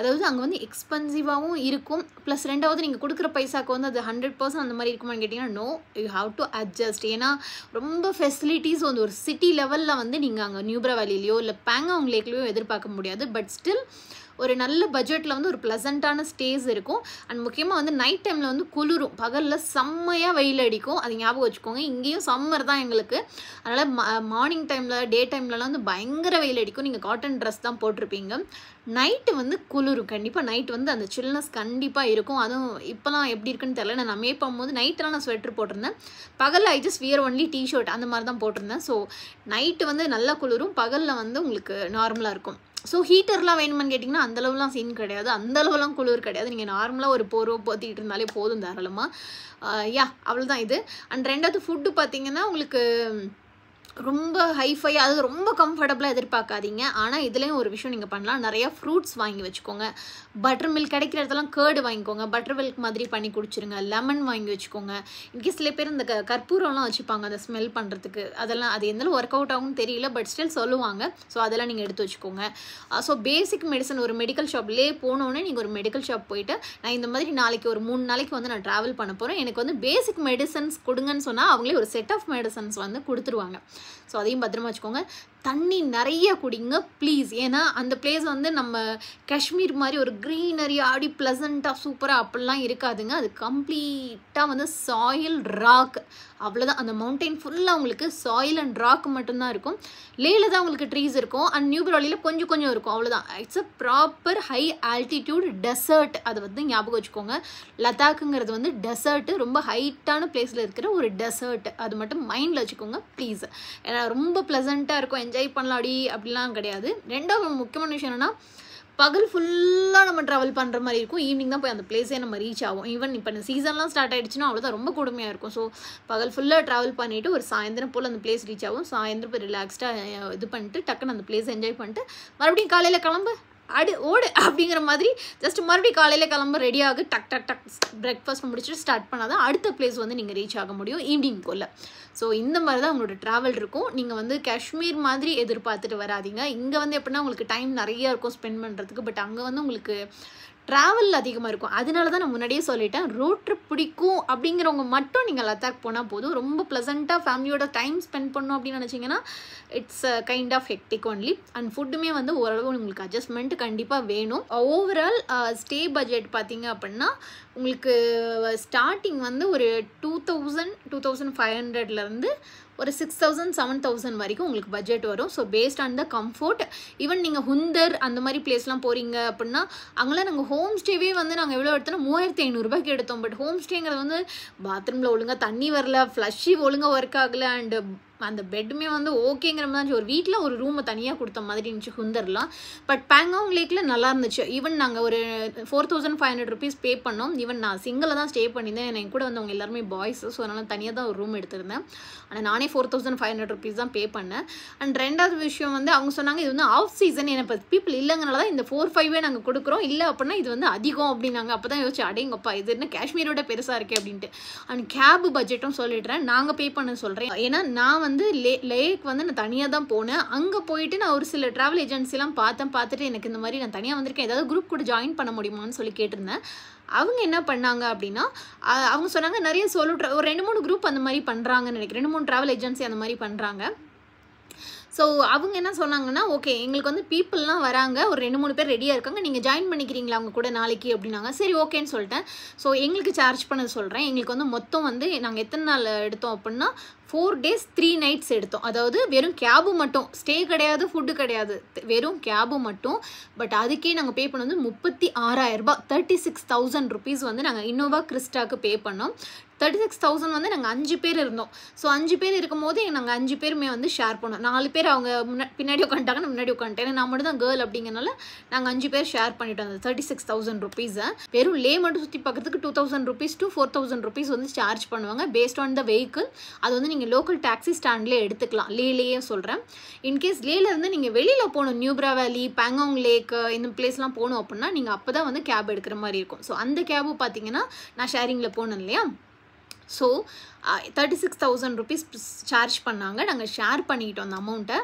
அதாவது அங்கே வந்து எக்ஸ்பென்சிவாகவும் இருக்கும், ப்ளஸ் ரெண்டாவது நீங்கள் கொடுக்குற பைசாவுக்கு வந்து அது 100% அந்த மாதிரி இருக்குமான்னு கேட்டிங்கன்னா no, you have to adjust. ஏன்னா ரொம்ப ஃபெசிலிட்டிஸ் வந்து ஒரு சிட்டி லெவலில் வந்து நீங்கள் அங்கே நியூப்ரா வேலிலையோ இல்லை பேங்காங் லேக்லையோ எதிர்பார்க்க முடியாது. பட் ஸ்டில் ஒரு நல்ல பட்ஜெட்டில் வந்து ஒரு ப்ளசண்ட்டான ஸ்டேஸ் இருக்கும். அண்ட் முக்கியமாக வந்து நைட் டைமில் வந்து குளிரும், பகலில் செம்மையாக வெயில் அடிக்கும், அது ஞாபகம் வச்சுக்கோங்க. இங்கேயும் சம்மர் தான் எங்களுக்கு, அதனால் மார்னிங் டைமில் டே டைம்லலாம் வந்து பயங்கர வெயில் அடிக்கும். நீங்கள் காட்டன் ட்ரெஸ் தான் போட்டிருப்பீங்க. நைட்டு வந்து குளிரும், கண்டிப்பாக நைட் வந்து அந்த சில்னஸ் கண்டிப்பாக இருக்கும். அதுவும் இப்போலாம் எப்படி இருக்குன்னு தெரியல. நான் மே போகும்போது நைட்டெலாம் நான் ஸ்வெட்டர் போட்டிருந்தேன், பகலில் I just wear only T-shirt அந்த மாதிரி தான் போட்டிருந்தேன். ஸோ நைட்டு வந்து நல்லா குளிரும், பகலில் வந்து உங்களுக்கு நார்மலாக இருக்கும். ஸோ ஹீட்டர்லாம் வேணுமான்னு கேட்டிங்கன்னா அந்தளவுலாம் சீன் கிடையாது, அந்தளவுலாம் குளிர் கிடையாது. நீங்கள் நார்மலாக ஒரு போர்வை போத்திக்கிட்டு இருந்தாலே போதும் தாராளமாக. அவ்வளோதான் இது. அண்ட் ரெண்டாவது ஃபுட்டு பார்த்தீங்கன்னா உங்களுக்கு ரொம்ப ஹைஃபை, அது ரொம்ப கம்ஃபர்டபுளாக எதிர்பார்க்காதீங்க. ஆனால் இதுலேயும் ஒரு விஷயம் நீங்கள் பண்ணலாம், நிறையா ஃப்ரூட்ஸ் வாங்கி வச்சுக்கோங்க. பட்டர் மில்க் கிடைக்கிற இடத்துலாம் கேர்டு வாங்கிக்கோங்க, பட்டர் மில்க் மாதிரி பண்ணி குடிச்சிருங்க. லெமன் வாங்கி வச்சுக்கோங்க. இன்கேஸ் சில பேர் இந்த கற்பூரம்லாம் வச்சுப்பாங்க அந்த ஸ்மெல் பண்ணுறதுக்கு, அதெல்லாம் அது எந்தளவு ஒர்க் அவுட் ஆகும்னு தெரியல, பட் ஸ்டில் சொல்லுவாங்க. ஸோ அதெல்லாம் நீங்கள் எடுத்து வச்சுக்கோங்க. ஸோ பேசிக் மெடிசன் ஒரு மெடிக்கல் ஷாப்லேயே போனோன்னே நீங்கள் ஒரு மெடிக்கல் ஷாப் போயிட்டு நான் இந்த மாதிரி நாளைக்கு ஒரு 3 நாளைக்கு வந்து நான் ட்ராவல் பண்ண போகிறேன், எனக்கு வந்து பேசிக் மெடிசன்ஸ் கொடுங்கன்னு சொன்னால் அவங்களே ஒரு செட் ஆஃப் மெடிசன்ஸ் வந்து கொடுத்துருவாங்க. ஸோ அதையும் பத்திரமா வச்சுக்கோங்க. தண்ணி நிறைய குடிங்க ப்ளீஸ். ஏன்னா அந்த பிளேஸ் வந்து நம்ம காஷ்மீர் மாதிரி ஒரு க்ரீனரி ஆடி ப்ளசண்ட்டாக சூப்பராக அப்படிலாம் இருக்காதுங்க. அது கம்ப்ளீட்டாக வந்து சாயில் ராக் அவ்வளோதான். அந்த மவுண்டைன் ஃபுல்லாக உங்களுக்கு சாயில் அண்ட் ராக் மட்டும்தான் இருக்கும். லேல தான் உங்களுக்கு ட்ரீஸ் இருக்கும் அண்ட் நியூப்ராலியில் கொஞ்சம் கொஞ்சம் இருக்கும், அவ்வளோதான். It's a proper high altitude desert. அதை வந்து ஞாபகம் வச்சுக்கோங்க. லடாக்குங்கிறது வந்து டெசர்ட்டு, ரொம்ப ஹைட்டான பிளேஸில் இருக்கிற ஒரு டெசர்ட். அது மட்டும் மைண்டில் வச்சுக்கோங்க ப்ளீஸ். ஏன்னா ரொம்ப ப்ளசண்ட்டாக இருக்கும், என்ஜாய் பண்ணலாடி அப்படிலாம் கிடையாது. ரெண்டாவது முக்கியமான விஷயம் என்னென்னா, பகல் ஃபுல்லாக நம்ம ட்ராவல் பண்ணுற மாதிரி இருக்கும், ஈவினிங் தான் போய் அந்த பிளேஸே நம்ம ரீச் ஆகும். ஈவன் இப்போ இந்த சீசன்லாம் ஸ்டார்ட் ஆகிடுச்சுன்னா அவ்வளோதான், ரொம்ப கொடுமையாக இருக்கும். ஸோ பகல் ஃபுல்லாக ட்ராவல் பண்ணிவிட்டு ஒரு சாயந்தரம் போல் அந்த பிளேஸ் ரீச் ஆகும். சாயந்தரம் போய் ரிலாக்ஸ்டாக இது பண்ணிட்டு டக்குன்னு அந்த பிளேஸ் என்ஜாய் பண்ணிட்டு மறுபடியும் காலையில் கிளம்பு ஓடு அப்படிங்கிற மாதிரி ஜஸ்ட் மறுபடியும் காலையில் கிளம்ப ரெடியாகு, டக் டக் டக் பிரேக்ஃபாஸ்ட் முடிச்சுட்டு ஸ்டார்ட் பண்ணால் தான் அடுத்த பிளேஸ் வந்து நீங்கள் ரீச் ஆக முடியும் ஈவினிங்குள்ளே. ஸோ இந்த மாதிரி தான் உங்களோட ட்ராவல் இருக்கும். நீங்கள் வந்து காஷ்மீர் மாதிரி எதிர்பார்த்துட்டு வராதிங்க. இங்கே வந்து எப்படின்னா உங்களுக்கு டைம் நிறையா இருக்கும் ஸ்பெண்ட் பண்ணுறதுக்கு, பட் அங்கே வந்து உங்களுக்கு ட்ராவல் அதிகமாக இருக்கும். அதனால தான் நான் முன்னாடியே சொல்லிட்டேன், ரோட் ட்ரிப் பிடிக்கும் அப்படிங்கிறவங்க மட்டும் நீங்கள் லடாக் போனால் போதும். ரொம்ப ப்ளசண்ட்டாக ஃபேமிலியோட டைம் ஸ்பெண்ட் பண்ணணும் அப்படின்னு நினச்சிங்கன்னா it's kind of hectic only. And ஃபுட்டுமே வந்து ஓரளவு உங்களுக்கு அட்ஜஸ்ட்மெண்ட் கண்டிப்பாக வேணும். ஓவரால் ஸ்டே பட்ஜெட் பார்த்தீங்க அப்படின்னா உங்களுக்கு ஸ்டார்டிங் வந்து ஒரு 2500 ஒரு 6000 7000 வரைக்கும் உங்களுக்கு பட்ஜெட் வரும். So based on the comfort. Even நீங்கள் ஹுந்தர் அந்த மாதிரி பிளேஸ்லாம் போகிறீங்க அப்படின்னா அங்கெல்லாம் நாங்கள் ஹோம் ஸ்டேவே வந்து நாங்கள் எவ்வளோ எடுத்தோன்னா 3500 எடுத்தோம். பட் ஹோம் ஸ்டேங்கிறது வந்து பாத்ரூமில் ஒழுங்காக தண்ணி வரல, ஃப்ளஷ்ஷி ஒழுங்காக ஒர்க் ஆகலை, அண்டு அந்த பெட்டுமே வந்து ஓகேங்கிற மாதிரி இருந்துச்சு. ஒரு வீட்டில் ஒரு ரூமை தனியாக கொடுத்த மாதிரி இருந்துச்சு ஹுந்தர்லாம். பட் பேங்காங் லேக்கில் நல்லா இருந்துச்சு. ஈவன் நாங்கள் ஒரு 4500 rupees பே பண்ணோம். ஈவன் நான் சிங்கிளில் தான் ஸ்டே பண்ணியிருந்தேன், என் கூட வந்தவங்க எல்லாருமே பாய்ஸ். ஸோ அதனால் தனியாக தான் ஒரு ரூம் எடுத்திருந்தேன். ஆனால் நானே 4500 rupees தான் பே பண்ணேன். அண்ட் ரெண்டாவது விஷயம் வந்து அவங்க சொன்னாங்க இது வந்து ஆஃப் சீசன், எனக்கு பீப்புள் இல்லைங்கனால தான் இந்த 4-5 நாங்கள் கொடுக்குறோம், இல்லை அப்படின்னா இது வந்து அதிகம் அப்படின்னாங்க. அப்போ தான் யோசிச்சு அடேங்கப்பா இது என்ன காஷ்மீரோட பெருசாக இருக்கே அப்படின்ட்டு. அண்ட் கேப் பட்ஜெட்டும் சொல்லிடுறேன், நாங்கள் பே பண்ண சொல்கிறேன். ஏன்னா நான் வந்து லேக் வந்து நான் தனியாக தான் போனேன். அங்கே போயிட்டு நான் ஒரு சில ட்ராவல் ஏஜென்சிலாம் பார்த்துட்டு எனக்கு இந்த மாதிரி நான் தனியாக வந்திருக்கேன், ஏதாவது குரூப் கூட ஜாயின் பண்ண முடியுமான்னு சொல்லி கேட்டிருந்தேன். அவங்க என்ன பண்ணாங்க அப்படின்னா அவங்க சொன்னாங்க நிறைய ஒரு 2-3 குரூப் அந்த மாதிரி பண்ணுறாங்கன்னு நினைக்கிறேன், 2-3 ட்ராவல் ஏஜென்சி அந்த மாதிரி பண்ணுறாங்க. ஸோ அவங்க என்ன சொன்னாங்கன்னா ஓகே எங்களுக்கு வந்து பீப்புளெலாம் வராங்க, ஒரு 2-3 பேர் ரெடியாக இருக்காங்க, நீங்கள் ஜாயின் பண்ணிக்கிறீங்களா அவங்க கூட நாளைக்கு அப்படின்னாங்க. சரி ஓகேன்னு சொல்லிட்டேன். ஸோ எங்களுக்கு சார்ஜ் பண்ண சொல்கிறேன். எங்களுக்கு வந்து மொத்தம் வந்து நாங்கள் எத்தனை நாள் எடுத்தோம் அப்படின்னா 4 days 3 nights எடுத்தோம். அதாவது வெறும் கேபு மட்டும், ஸ்டே கிடையாது, ஃபுட்டு கிடையாது, வெறும் கேபு மட்டும். பட் அதுக்கே நாங்கள் பே பண்ணது 36,000 ரூபாய், 36,000 rupees வந்து நாங்கள் இன்னோவா கிறிஸ்டாக்கு பே பண்ணோம். 36,000 வந்து நாங்கள் 5 பேர் இருந்தோம். ஸோ 5 பேர் இருக்கும் போது நாங்கள் 5 பேருமே வந்து ஷேர் பண்ணோம். 4 பேர் அவங்க பின்னாடி உட்காந்துட்டாங்க, முன்னாடி உட்காந்துட்டேன். நான் மட்டும் தான் கேர்ள் அப்படிங்கிறனால நாங்கள் 5 பேர் ஷேர் பண்ணிட்டோம் அந்த 36,000 rupees. வெறும் லே மட்டும் சுற்றி பார்க்கறதுக்கு 2,000 rupees to 4,000 rupees வந்து சார்ஜ் பண்ணுவாங்க பேஸ்ட் ஆன் த வெஹிக்கிள். அது வந்து நீங்கள் லோக்கல் டாக்ஸி ஸ்டாண்ட்லேயே எடுத்துக்கலாம். லேலேயே சொல்கிறேன். இன்கேஸ் லேலேருந்து நீங்கள் வெளியில் போகணும், நியூப்ரா வேலி, பேங்காங் லேக் இந்த பிளேஸ்லாம் போகணும் அப்படின்னா நீங்கள் அப்போ தான் வந்து கேப் எடுக்கிற மாதிரி இருக்கும். ஸோ அந்த கேபு பார்த்தீங்கன்னா நான் ஷேரிங்கில் போனேன் இல்லையா, ஸோ 36,000 rupees சார்ஜ் பண்ணாங்க. நாங்கள் ஷேர் பண்ணிக்கிட்டோம் அந்த அமௌண்ட்டை.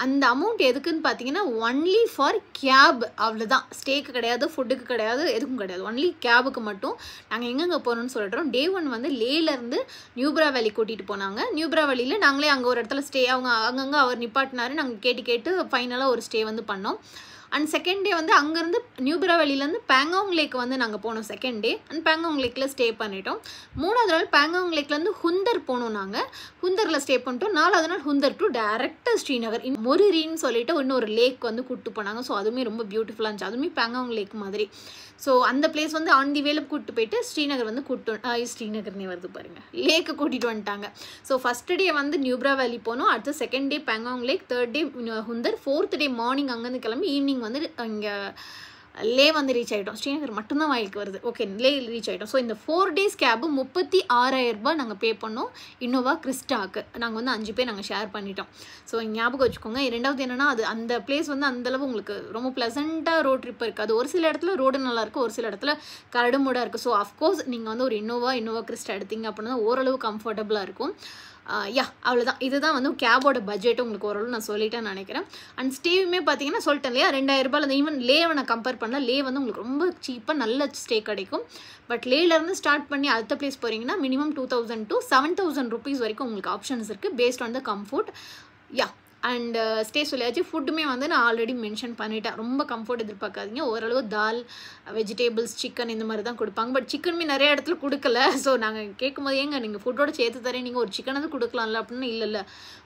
அந்த அமௌண்ட் எதுக்குன்னு பார்த்தீங்கன்னா ஒன்லி ஃபார் கேப், அவ்வளோதான். ஸ்டேக்கு கிடையாது, ஃபுட்டுக்கு கிடையாது, எதுக்கும் கிடையாது, ஒன்லி கேபுக்கு மட்டும். நாங்கள் எங்கெங்கே போகணும்னு சொல்லிடுறோம். டே 1 வந்து லேலேருந்து நியூப்ரா வேலி கூட்டிகிட்டு போனாங்க. நியூப்ரா வேலியில் நாங்களே அங்கே ஒரு இடத்துல ஸ்டே, அவங்க அங்கங்கே அவர் நிப்பாட்டினாரு, நாங்கள் கேட்டு ஃபைனலாக ஒரு ஸ்டே வந்து பண்ணோம். அண்ட் செகண்ட் டே வந்து அங்கேருந்து நியூப்ரா வேலியிலேருந்து பேங்காங் லேக் வந்து நாங்கள் போனோம் செகண்ட் டே. அண்ட் பேங்காங் லேக்கில் ஸ்டே பண்ணிட்டோம். 3வது நாள் பேங்காங் லேக்லேருந்து ஹுந்தர் போனோம். நாங்கள் ஹுந்தரில் ஸ்டே பண்ணிட்டோம். 4வது நாள் ஹுந்தர் டு டேரெக்டாக ஸ்ரீநகர் மொரிரின்னு சொல்லிட்டு இன்னொரு லேக் வந்து கூப்பிட்டு போனாங்க. ஸோ அதுவுமே ரொம்ப பியூட்டிஃபுல்லாக இருந்துச்சு, அதுவுமே பேங்காங் லேக் மாதிரி. ஸோ அந்த பிளேஸ் வந்து ஆன் தி வேல கூப்பிட்டு போயிட்டு ஸ்ரீநகர் வந்து ஸ்ரீநகர்னே வருது பாருங்கள், லேக்கு கூட்டிகிட்டு வந்துட்டாங்க. ஸோ ஃபஸ்ட் டே வந்து நியூப்ரா வேலி போனோம், அடுத்து second day Pangong lake, third day Hunder, 4th day morning அங்கேருந்து கிளம்பி ஈவினிங் வந்து இங்கே லே வந்து ரீச் ஆகிட்டோம். ஸ்ரீநகர் மட்டும்தான் வாய்க்கு வருது, ஓகே லே ரீச் ஆகிட்டோம். ஸோ இந்த 4 days கேபு 36,000 ரூபாய் நாங்கள் பே பண்ணோம் இன்னோவா கிறிஸ்டாக்கு. நாங்கள் வந்து 5 பேர் நாங்கள் ஷேர் பண்ணிட்டோம். ஸோ ஞாபகம் வச்சுக்கோங்க. ரெண்டாவது என்னென்னா அது அந்த பிளேஸ் வந்து அந்தளவு உங்களுக்கு ரொம்ப ப்ளசண்ட்டாக ரோட் ட்ரிப் இருக்காது. ஒரு சில இடத்துல ரோடு நல்லாயிருக்கும், ஒரு சில இடத்துல கரடுமுடாக இருக்குது. ஸோ அஃப்கோர்ஸ் நீங்கள் வந்து ஒரு இன்னோவா கிறிஸ்டா எடுத்தீங்க அப்படின்னா ஓரளவு கம்ஃபர்டபுளாக இருக்கும். அவ்வளோதான். இதுதான் வந்து கேபோட பட்ஜெட்டு உங்களுக்கு ஓரளவு நான் சொல்லிட்டேன்னு நினைக்கிறேன். அண்ட் ஸ்டேவுமே பார்த்தீங்கன்னா சொல்லிட்டேன் இல்லையா, 2000 ரூபாயில் ஈவன் லேவை நான் கம்பேர் பண்ணல. லே வந்து உங்களுக்கு ரொம்ப சீப்பாக நல்ல ஸ்டே கிடைக்கும். பட் லேலேருந்து ஸ்டார்ட் பண்ணி அடுத்த பிளேஸ் போகிறீங்கன்னா மினிமம் 2,000 to 7,000 rupees வரைக்கும் உங்களுக்கு ஆப்ஷன்ஸ் இருக்குது based on the comfort. And stay சொல்லியாச்சு. ஃபுட்டுமே வந்து நான் ஆல்ரெடி மென்ஷன் பண்ணிட்டேன். ரொம்ப கம்ஃபர்ட் எதிர்பார்க்காதீங்க. ஓரளவு தால், வெஜிடேபிள்ஸ், சிக்கன் இந்த மாதிரி தான் கொடுப்பாங்க. பட் சிக்கனுமே நிறைய இடத்துல கொடுக்கல. ஸோ நாங்கள் கேட்கும்போது ஏங்க நீங்கள் ஃபுட்டோட சேர்த்து தரேன், நீங்கள் ஒரு சிக்கனாவது கொடுக்கலாம்ல அப்படின்னு. இல்லை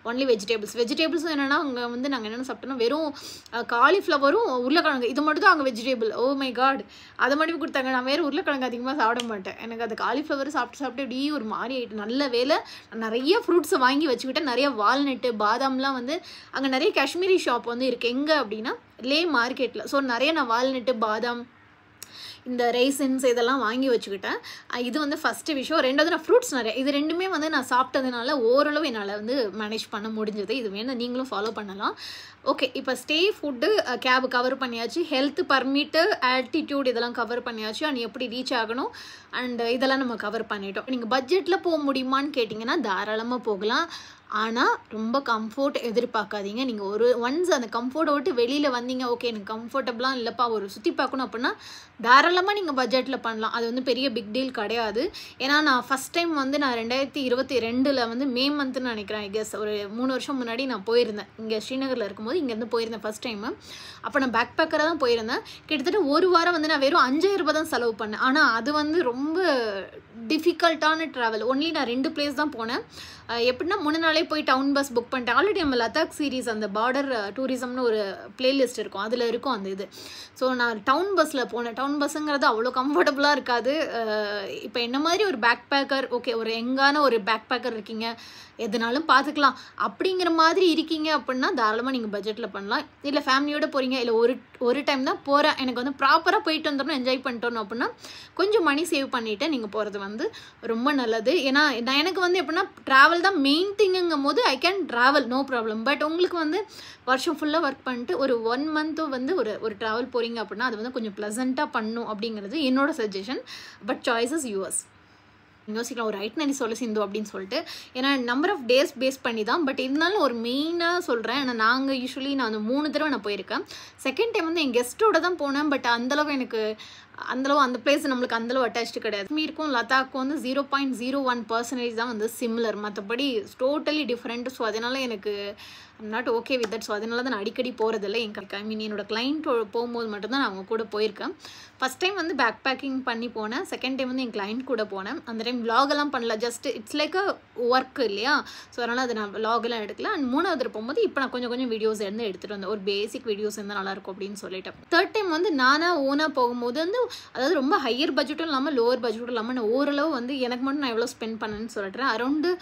ஒன்லி வெஜிடேபிள்ஸும் என்னென்னா அங்கே வந்து நாங்கள் என்னென்ன சாப்பிட்டோன்னா வெறும் காலிஃப்ளவரும் உருளைக்கிழங்கு இது மட்டும் தான் அங்கே வெஜிடேபிள். ஓ மை காட், அதை மட்டும் கொடுத்தாங்க. நான் வேறு உருளைக்கிழங்கு அதிகமாக சாப்பிட மாட்டேன். எனக்கு அது காலிஃப்ளவர் சாப்பிட்டு இப்படி ஒரு மாதிரி ஆகிட்டு. நல்ல வேலை நிறைய ஃப்ரூட்ஸை வாங்கி வச்சுக்கிட்டேன். நிறைய வால்நட்டு, பாதாம்லாம் வந்து அங்கே நிறைய காஷ்மீரி ஷாப் வந்து இருக்குது. எங்கே அப்படின்னா லே மார்க்கெட்டில். ஸோ நிறைய நான் வால்நட்டு, பாதாம், இந்த ரைசன்ஸ் இதெல்லாம் வாங்கி வச்சுக்கிட்டேன். இது வந்து ஃபஸ்ட்டு விஷயம். ரெண்டாவது நான் ஃப்ரூட்ஸ் நிறைய, இது ரெண்டுமே வந்து நான் சாப்பிட்டதுனால ஓரளவு என்னால் வந்து மேனேஜ் பண்ண முடிஞ்சது. இது வேணும் நீங்களும் ஃபாலோ பண்ணலாம். ஓகே, இப்போ ஸ்டே, ஃபுட்டு, கேபு கவர் பண்ணியாச்சு. ஹெல்த் பர்மிட்டு, ஆல்டிடியூட் இதெல்லாம் கவர் பண்ணியாச்சு. அண்ட் எப்படி ரீச் ஆகணும் அண்ட் இதெல்லாம் நம்ம கவர் பண்ணிட்டோம். நீங்கள் பட்ஜெட்டில் போக முடியுமான்னு கேட்டிங்கன்னா தாராளமாக போகலாம். ஆனால் ரொம்ப கம்ஃபர்ட் எதிர்பார்க்காதீங்க. நீங்கள் ஒன்ஸ் அந்த கம்ஃபர்ட்டை விட்டு வெளியில் வந்தீங்க, ஓகே எனக்கு கம்ஃபர்டபுளாக இல்லைப்பா ஒரு சுற்றி பார்க்கணும் அப்படின்னா தாராளமாக நீங்கள் பட்ஜெட்டில் பண்ணலாம். அது வந்து பெரிய பிக் டீல் கிடையாது. ஏன்னா நான் ஃபஸ்ட் டைம் வந்து நான் 2022 வந்து மே மந்த்னு நினைக்கிறேன். ஐ கெஸ் ஒரு 3 வருஷம் முன்னாடி நான் போயிருந்தேன். இங்கே ஸ்ரீநகரில் இருக்கும்போது இங்கேருந்து போயிருந்தேன் ஃபஸ்ட் டைமு. அப்போ நான் பேக் பேக்கராக தான் போயிருந்தேன். கிட்டத்தட்ட ஒரு வாரம் வந்து நான் வெறும் 5000 ரூபாய் தான் செலவு பண்ணேன். ஆனால் அது வந்து ரொம்ப டிஃபிகல்ட்டான ட்ராவல். ஒன்லி நான் 2 பிளேஸ் தான் போனேன். எப்படின்னா முன்ன நாளே போய் டவுன் பஸ் புக் பண்ணிட்டேன். ஆல்ரெடி நம்ம லதாக் சீரீஸ் அந்த பார்டர் டூரிசம்னு ஒரு பிளேலிஸ்ட் இருக்கும், அதில் இருக்கும் அந்த இது. ஸோ நான் டவுன் பஸ்ஸில் போனேன். டவுன் பஸ்ஸுங்கிறது அவ்வளோ கம்ஃபர்டபுளாக இருக்காது. இப்போ என்ன மாதிரி ஒரு பேக் பேக்கர், ஓகே ஒரு எங்கான ஒரு பேக் பேக்கர் இருக்கீங்க, எதுனாலும் பார்த்துக்கலாம் அப்படிங்கிற மாதிரி இருக்கீங்க அப்படின்னா தாராளமாக நீங்கள் பட்ஜெட்டில் பண்ணலாம். இல்லை ஃபேமிலியோடு போகிறீங்க, இல்லை ஒரு டைம் தான் போகிறேன், எனக்கு வந்து ப்ராப்பராக போயிட்டு வந்துடணும், என்ஜாய் பண்ணிட்டோம் அப்படின்னா கொஞ்சம் மணி சேவ் பண்ணிவிட்டு நீங்கள் போகிறது வந்து ரொம்ப நல்லது. ஏன்னா எனக்கு வந்து எப்படின்னா ட்ராவல் தான் மெயின் திங்குங்கும் போது I can travel, no problem. But உங்களுக்கு வந்து வருஷம் ஃபுல்லாக ஒர்க் பண்ணிட்டு ஒரு 1 மந்த்து வந்து ஒரு ட்ராவல் போகிறீங்க அப்படின்னா அது வந்து கொஞ்சம் ப்ளசண்ட்டாக பண்ணணும் அப்படிங்கிறது என்னோட சஜஷன். But choices US. யோசிக்கலாம் ஒரு ரைட் நான் சொல்ல சிந்து அப்படின்னு சொல்லிட்டு. ஏன்னா நம்பர் ஆஃப் டேஸ் பேஸ் பண்ணி தான். பட் இருந்தாலும் ஒரு மெயினாக சொல்கிறேன். ஏன்னா நாங்கள் யூஸ்வலி நான் அந்த 3 தடவை நான் போயிருக்கேன். செகண்ட் டைம் வந்து என் கெஸ்ட்டோட தான் போனேன். பட் அந்தளவு எனக்கு அந்த பிளேஸ் நம்மளுக்கு அந்தளவு அட்டாச்சு கிடையாது. காஷ்மீருக்கும் லதாக்கும் வந்து 0.01% தான் வந்து சிமிலர். மற்றபடி டோட்டலி டிஃப்ரெண்ட். ஸோ அதனால் எனக்கு I'm not okay with that. So அதனால தான் நான் அடிக்கடி போகிறதில்ல. ஐ மீன் என்னோட கிளைண்ட் போகும்போது மட்டும்தான் நான் அவங்க கூட போயிருக்கேன். ஃபஸ்ட் டைம் வந்து பேக் பேக்கிங் பண்ணி போனேன். செகண்ட் டைம் வந்து என் கிளைண்ட் கூட போனேன். அந்த டைம் விலாகெல்லாம் பண்ணல, just it's like a work இல்லையா. ஸோ அதனால் அது நான் விலாகெல்லாம் எடுக்கல. அண்ட் 3வது போகும்போது இப்போ நான் கொஞ்சம் வீடியோஸ் எடுத்துகிட்டு வந்தேன். ஒரு பேசிக் வீடியோஸ் இருந்தால் நல்லாயிருக்கும் அப்படின்னு சொல்லிட்டேன். தேர்ட் டைம் வந்து நானாக ஓனாக போகும்போது வந்து அதாவது ரொம்ப ஹையர் பட்ஜெட்டும் இல்லாமல் லோவர் பட்ஜெட்டும் இல்லாமல் நான் ஓரளவு வந்து எனக்கு மட்டும் நான் எவ்வளோ ஸ்பெண்ட் பண்ணேன்னு சொல்லிட்டேன்.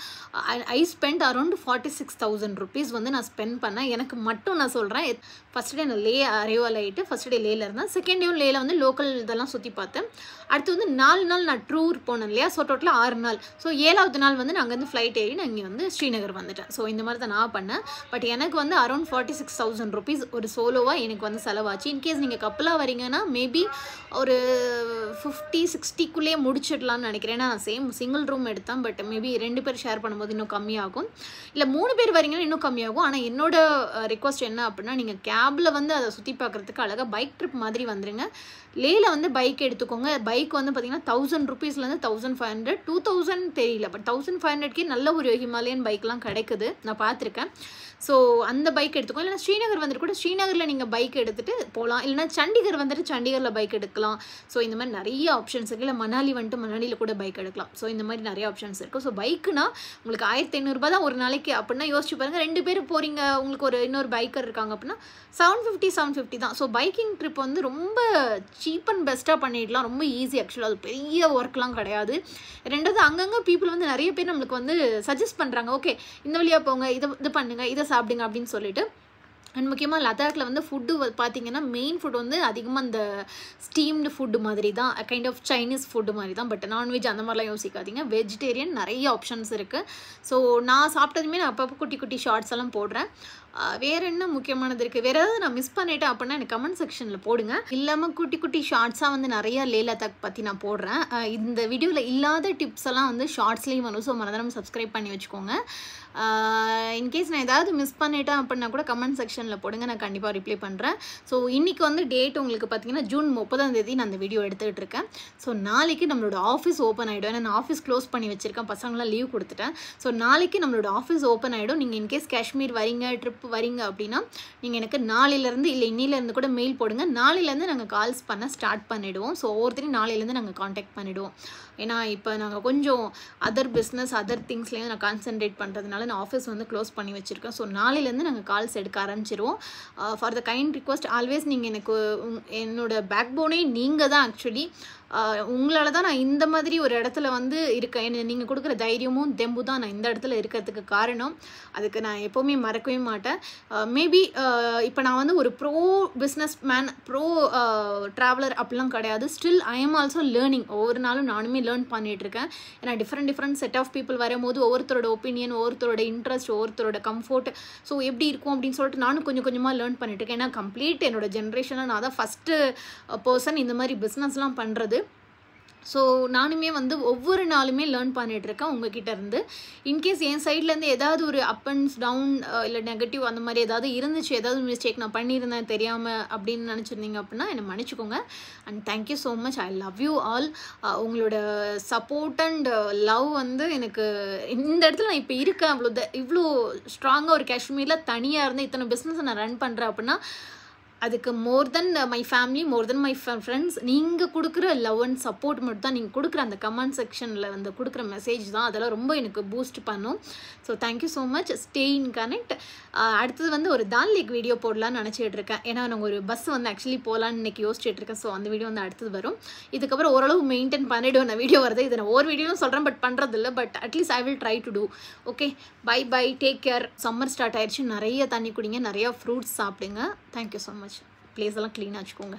ஐ ஸ்பெண்ட் அரௌண்ட் 46,000 rupees வந்து நான் ஸ்பெண்ட் பண்ணேன். எனக்கு மட்டும் நான் சொல்கிறேன். ஃபஸ்ட் டே நான் லே அரைவல் ஆகிட்டு ஃபஸ்ட் டே லேயில் இருந்தேன். செகண்ட் டேவும் லேயில் வந்து லோக்கல் இதெல்லாம் சுற்றி பார்த்தேன். அடுத்து வந்து 4 நாள் நான் டூர் போனேன் இல்லையா. ஸோ டோட்டலாக 6 நாள். ஸோ 7வது நாள் வந்து நான் அங்கேருந்து ஃப்ளைட் ஏறி நான் இங்கே வந்து ஸ்ரீநகர் வந்துட்டேன். ஸோ இந்த மாதிரி தான் நான் பண்ணேன். பட் எனக்கு வந்து அரௌண்ட் 46,000 rupees ஒரு சோலோவாக எனக்கு வந்து செலவாச்சு. இன்கேஸ் நீங்கள் கப்பலாக வரீங்கன்னா மேபி ஒரு 50-60க்குள்ளேயே முடிச்சிடலான்னு நினைக்கிறேன். ஏன்னா நான் சிங்கிள் ரூம் எடுத்தேன். பட் மேபி 2 பேர் ஷேர் பண்ணும்போது இன்னும் கம்மியாகும். இல்லை 3 பேர் வரீங்கன்னா இன்னும் கம்மியாகும். ஆனால் என்னோட ரிக்வஸ்ட் என்ன அப்படின்னா நீங்கள் கேபில் வந்து அதை சுற்றி பார்க்குறதுக்கு அழகாக பைக் ட்ரிப் மாதிரி வந்துடுங்க. லேயில் வந்து பைக் எடுத்துக்கோங்க. பைக் வந்து பார்த்தீங்கன்னா 1000 rupeesலேருந்து 1500, 2000 தெரியல. பட் 1500க்கே நல்ல ஒரு ஹிமாலயன் பைக்லாம் கிடைக்குது, நான் பார்த்துருக்கேன். ஸோ அந்த பைக் எடுத்துக்கோங்க. இல்லைனா ஸ்ரீநகர் வந்துட்டு கூட ஸ்ரீநகரில் நீங்கள் பைக் எடுத்துகிட்டு போகலாம். இல்லைனா சண்டிகர் வந்துட்டு சண்டிகரில் பைக் எடுக்கலாம். ஸோ இந்த மாதிரி நிறைய ஆப்ஷன்ஸ் இருக்குது. இல்லை மணாலி வந்துட்டு மணாலியில் கூட பைக் எடுக்கலாம். ஸோ இந்த மாதிரி நிறைய ஆப்ஷன்ஸ் இருக்குது. ஸோ பைக்குனா உங்களுக்கு 1500 ரூபாய் தான் ஒரு நாளைக்கு அப்படின்னா யோசிச்சு பாருங்கள். 2 பேர் போகிறீங்க, உங்களுக்கு ஒரு இன்னொரு பைக்கர் இருக்காங்க அப்படின்னா 750 தான். ஸோ பைக்கிங் ட்ரிப் வந்து ரொம்ப சீப் அண்ட் பெஸ்ட்டாக பண்ணிடலாம். ரொம்ப ஈஸி ஆக்சுவலாக. அது பெரிய ஒர்க்லாம் கிடையாது. ரெண்டாவது அங்கங்கே பீப்புள் வந்து நிறைய பேர் நம்மளுக்கு வந்து சஜஸ்ட் பண்ணுறாங்க. ஓகே இந்த வழியாக போங்க, இது பண்ணுங்கள், இதை சாப்பிடுங்க அப்படின்னு சொல்லிட்டு. அண்ட் முக்கியமாக லதாக்கில் வந்து ஃபுட்டு பார்த்தீங்கன்னா மெயின் ஃபுட் வந்து அதிகமாக அந்த ஸ்டீம்டு ஃபுட்டு மாதிரி தான், கைண்ட் ஆஃப் சைனீஸ் ஃபுட்டு மாதிரி தான். பட் நான்வெஜ் அந்த மாதிரிலாம் யோசிக்காதீங்க. வெஜிடேரியன் நிறைய ஆப்ஷன்ஸ் இருக்குது. ஸோ நான் சாப்பிட்டதுமே நான் அப்பப்போ குட்டி ஷார்ட்ஸ் எல்லாம் போடுறேன். வேறு என்ன முக்கியமானது இருக்குது, வேறு ஏதாவது நான் மிஸ் பண்ணிட்டேன் அப்படின்னா எனக்கு கமெண்ட் செக்ஷனில் போடுங்க. இல்லாமல் குட்டி ஷார்ட்ஸாக வந்து நிறையா லே லதாக் பற்றி நான் போடுறேன். இந்த வீடியோவில் இல்லாத டிப்ஸ் எல்லாம் வந்து ஷார்ட்ஸ்லேயும் வரும். ஸோ மறந்துடாம சப்ஸ்கிரைப் பண்ணி வச்சுக்கோங்க. இன்கேஸ் நான் ஏதாவது மிஸ் பண்ணிட்டேன் அப்படின்னா கூட கமெண்ட் செக்ஷனில் போடுங்க, நான் கண்டிப்பாக ரிப்ளை பண்ணுறேன். ஸோ இன்றைக்கி வந்து டேட் உங்களுக்கு பார்த்தீங்கன்னா ஜூன் 30 நான் அந்த வீடியோ எடுத்துகிட்டு இருக்கேன். ஸோ நாளைக்கு நம்மளோட ஆஃபீஸ் ஓப்பன் ஆகிடும். ஏன்னா நான் ஆஃபீஸ் க்ளோஸ் பண்ணி வச்சுருக்கேன், பசங்களாம் லீவ் கொடுத்துட்டேன். ஸோ நாளைக்கு நம்மளோட ஆஃபீஸ் ஓப்பன் ஆகிடும். நீங்கள் இன்கேஸ் காஷ்மீர் வரீங்க, ட்ரிப் ஹெல்ப் வரீங்க அப்படின்னா நீங்கள் எனக்கு நாளையிலேருந்து இல்லை இன்னிலேருந்து கூட மெயில் போடுங்க. நாளையிலேருந்து நாங்கள் கால்ஸ் பண்ண ஸ்டார்ட் பண்ணிவிடுவோம். ஸோ ஒவ்வொருத்தரையும் நாளையிலேருந்து நாங்கள் காண்டாக்ட் பண்ணிவிடுவோம். ஏன்னா இப்போ நாங்கள் கொஞ்சம் அதர் பிஸ்னஸ் அதர் திங்ஸ்லேயும் நான் கான்சென்ட்ரேட் பண்ணுறதுனால நான் ஆஃபீஸ் வந்து க்ளோஸ் பண்ணி வச்சுருக்கேன். ஸோ நாளையிலேருந்து நாங்கள் கால்ஸ் எடுக்க ஆரம்பிச்சிருவோம். For the kind request always நீங்கள் எனக்கு என்னோட பேக் போனே நீங்கள் தான். ஆக்சுவலி உங்களால் தான் நான் இந்த மாதிரி ஒரு இடத்துல வந்து இருக்கேன். என்ன நீங்கள் கொடுக்குற தைரியமும் தெம்பு தான் நான் இந்த இடத்துல இருக்கிறதுக்கு காரணம். அதுக்கு நான் எப்போவுமே மறக்கவே மாட்டேன். மேபி இப்போ நான் வந்து ஒரு bro business man bro traveller அப்படிலாம் கிடையாது. Still I am also learning. ஒவ்வொரு நாளும் நானுமே லேர்ன் பண்ணிகிட்ருக்கேன். ஏன்னா டிஃப்ரெண்ட் செட் ஆஃப் பீப்புள் வரும்போது ஒவ்வொருத்தரோட ஒப்பீனியன், ஒவ்வொருத்தரோட இன்ட்ரெஸ்ட், ஒவ்வொருத்தரோட கம்ஃபர்ட், ஸோ எப்படி இருக்கும் அப்படின்னு சொல்லிட்டு நானும் கொஞ்சம் கொஞ்சமாக லேர்ன் பண்ணிட்டுருக்கேன். ஏன்னா கம்ப்ளீட் என்னோட ஜென்ரேஷனில் நான் தான் ஃபஸ்ட்டு பர்சன் இந்த மாதிரி பிஸ்னஸ்லாம் பண்ணுறது. ஸோ நானுமே வந்து ஒவ்வொரு நாளுமே லேர்ன் பண்ணிகிட்ருக்கேன் உங்ககிட்ட இருந்து. இன்கேஸ் என் சைட்லேருந்து ஏதாவது ஒரு அப் அண்ட் டவுன் இல்லை நெகட்டிவ் அந்த மாதிரி ஏதாவது இருந்துச்சு, ஏதாவது மிஸ்டேக் நான் பண்ணியிருந்தேன் தெரியாமல் அப்படின்னு நினச்சிருந்தீங்க அப்படின்னா என்னை மன்னிச்சுக்கோங்க. And thank you so much. I love you all. உங்களோட சப்போர்ட் அண்ட் லவ் வந்து எனக்கு இந்த இடத்துல நான் இப்போ இருக்கேன். இவ்வளோ ஸ்ட்ராங்காக ஒரு காஷ்மீரில் தனியாக இருந்து இத்தனை பிஸ்னஸை நான் ரன் பண்ணுறேன் அப்படின்னா அதுக்கு more than my family, more than my friends, நீங்கள் கொடுக்குற லவ் அண்ட் சப்போர்ட் மட்டும் தான். நீங்கள் கொடுக்குற அந்த கமெண்ட் செக்ஷனில் வந்து கொடுக்குற மெசேஜ் தான் அதெல்லாம் ரொம்ப எனக்கு பூஸ்ட் பண்ணும். So thank you so much. Stay in connect. அடுத்தது வந்து ஒரு தான் லேக் வீடியோ போடலான்னு நினச்சிட்டு இருக்கேன். ஏன்னா நாங்கள் ஒரு பஸ் வந்து ஆக்சுவலி போகலான்னு இன்றைக்கி யோசிச்சுட்டு இருக்கேன். ஸோ அந்த வீடியோ வந்து அடுத்தது வரும். இதுக்கப்புறம் ஓரளவு மெயின்டைன் பண்ணிவிடுவேன் நான் வீடியோ வருது. இதை நான் ஒரு வீடியோவும் சொல்கிறேன், பட் பண்ணுறதில்ல. But at least I will try to do. Okay, bye, take care. Summer start ஆயிடுச்சு. நிறைய தண்ணி குடிங்க, நிறையா ஃப்ரூட்ஸ் சாப்பிடுங்க. Thank you so much. பிளேஸ் எல்லாம் க்ளீனாக வச்சுக்கோங்க.